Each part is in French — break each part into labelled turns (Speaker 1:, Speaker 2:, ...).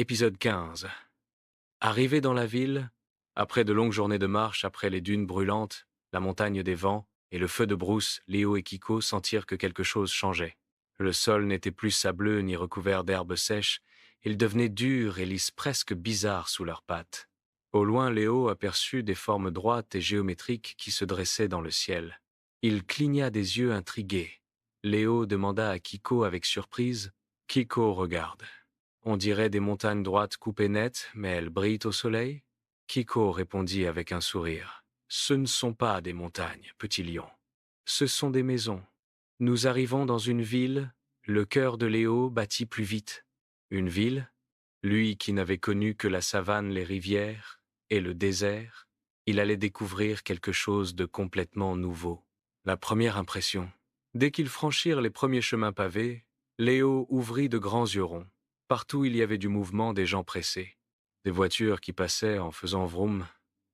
Speaker 1: Épisode 15. Arrivé dans la ville, après de longues journées de marche, après les dunes brûlantes, la montagne des vents et le feu de brousse, Léo et Kiko sentirent que quelque chose changeait. Le sol n'était plus sableux ni recouvert d'herbes sèches, il devenait dur et lisse, presque bizarre sous leurs pattes. Au loin, Léo aperçut des formes droites et géométriques qui se dressaient dans le ciel. Il cligna des yeux intrigués. Léo demanda à Kiko avec surprise: « Kiko, regarde. On dirait des montagnes droites coupées nettes, mais elles brillent au soleil. » Kiko répondit avec un sourire: « Ce ne sont pas des montagnes, petit lion. Ce sont des maisons. Nous arrivons dans une ville, le cœur de Léo battit plus vite. Une ville, lui qui n'avait connu que la savane, les rivières et le désert, il allait découvrir quelque chose de complètement nouveau. La première impression. Dès qu'ils franchirent les premiers chemins pavés, Léo ouvrit de grands yeux ronds. Partout il y avait du mouvement, des gens pressés, des voitures qui passaient en faisant vroom,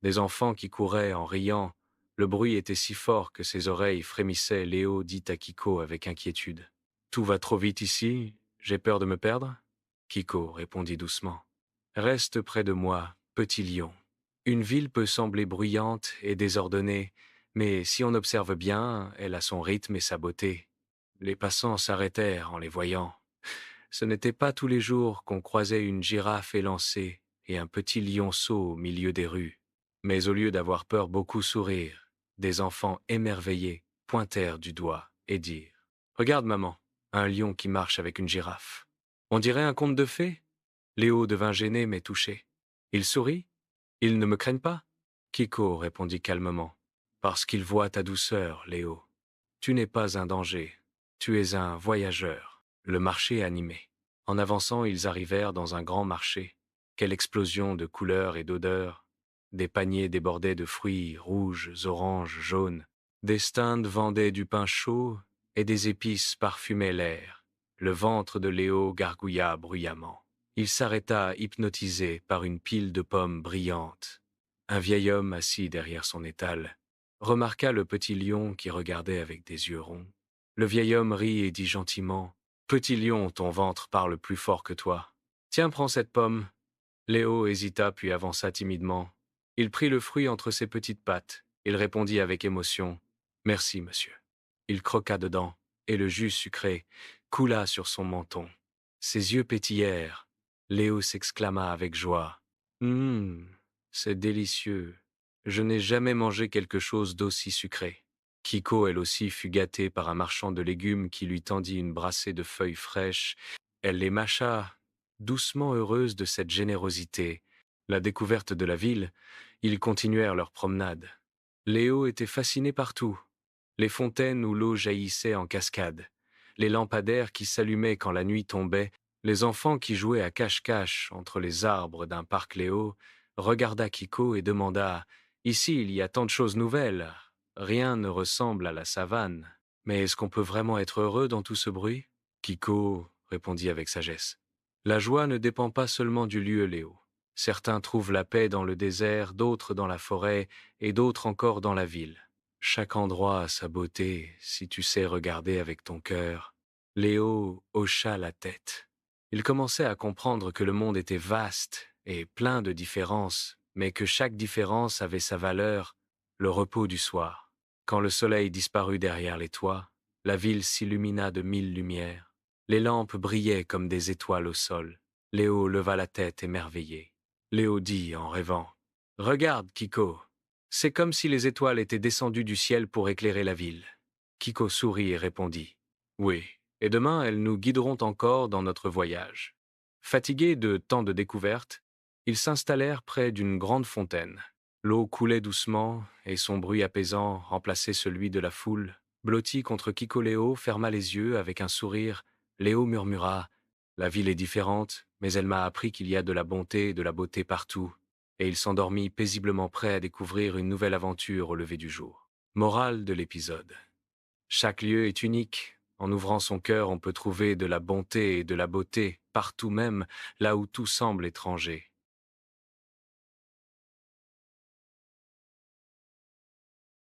Speaker 1: des enfants qui couraient en riant. Le bruit était si fort que ses oreilles frémissaient. Léo dit à Kiko avec inquiétude: « Tout va trop vite ici, j'ai peur de me perdre ?» Kiko répondit doucement: « Reste près de moi, petit lion. Une ville peut sembler bruyante et désordonnée, mais si on observe bien, elle a son rythme et sa beauté. » Les passants s'arrêtèrent en les voyant. Ce n'était pas tous les jours qu'on croisait une girafe élancée et un petit lionceau au milieu des rues. Mais au lieu d'avoir peur, beaucoup sourirent. Des enfants émerveillés pointèrent du doigt et dirent: « Regarde, maman, un lion qui marche avec une girafe. On dirait un conte de fées. » Léo devint gêné mais touché. « Il sourit? Ils ne me craignent pas ?» Kiko répondit calmement: « Parce qu'ils voient ta douceur, Léo. Tu n'es pas un danger, tu es un voyageur. » Le marché animé. En avançant, ils arrivèrent dans un grand marché. Quelle explosion de couleurs et d'odeurs! Des paniers débordaient de fruits rouges, oranges, jaunes. Des stands vendaient du pain chaud et des épices parfumaient l'air. Le ventre de Léo gargouilla bruyamment. Il s'arrêta hypnotisé par une pile de pommes brillantes. Un vieil homme assis derrière son étal remarqua le petit lion qui regardait avec des yeux ronds. Le vieil homme rit et dit gentiment: « Petit lion, ton ventre parle plus fort que toi. Tiens, prends cette pomme. » Léo hésita puis avança timidement. Il prit le fruit entre ses petites pattes. Il répondit avec émotion: « Merci, monsieur. » Il croqua dedans, et le jus sucré coula sur son menton. Ses yeux pétillèrent. Léo s'exclama avec joie: « c'est délicieux. Je n'ai jamais mangé quelque chose d'aussi sucré. » Kiko, elle aussi, fut gâtée par un marchand de légumes qui lui tendit une brassée de feuilles fraîches. Elle les mâcha, doucement heureuse de cette générosité. La découverte de la ville, ils continuèrent leur promenade. Léo était fasciné partout. Les fontaines où l'eau jaillissait en cascade, les lampadaires qui s'allumaient quand la nuit tombait, les enfants qui jouaient à cache-cache entre les arbres d'un parc. Léo regarda Kiko et demanda: « Ici, il y a tant de choses nouvelles. Rien ne ressemble à la savane. Mais est-ce qu'on peut vraiment être heureux dans tout ce bruit ?» Kiko répondit avec sagesse: « La joie ne dépend pas seulement du lieu, Léo. Certains trouvent la paix dans le désert, d'autres dans la forêt, et d'autres encore dans la ville. Chaque endroit a sa beauté, si tu sais regarder avec ton cœur. » Léo hocha la tête. Il commençait à comprendre que le monde était vaste et plein de différences, mais que chaque différence avait sa valeur. Le repos du soir. Quand le soleil disparut derrière les toits, la ville s'illumina de 1000 lumières. Les lampes brillaient comme des étoiles au sol. Léo leva la tête émerveillé. Léo dit en rêvant: « Regarde, Kiko, c'est comme si les étoiles étaient descendues du ciel pour éclairer la ville. » Kiko sourit et répondit: « Oui, et demain elles nous guideront encore dans notre voyage. » Fatigués de tant de découvertes, ils s'installèrent près d'une grande fontaine. L'eau coulait doucement et son bruit apaisant remplaçait celui de la foule. Blotti contre Kiko, Léo ferma les yeux avec un sourire. Léo murmura: « La ville est différente, mais elle m'a appris qu'il y a de la bonté et de la beauté partout. » Et il s'endormit paisiblement prêt à découvrir une nouvelle aventure au lever du jour. Morale de l'épisode: chaque lieu est unique. En ouvrant son cœur, on peut trouver de la bonté et de la beauté, partout, même là où tout semble étranger.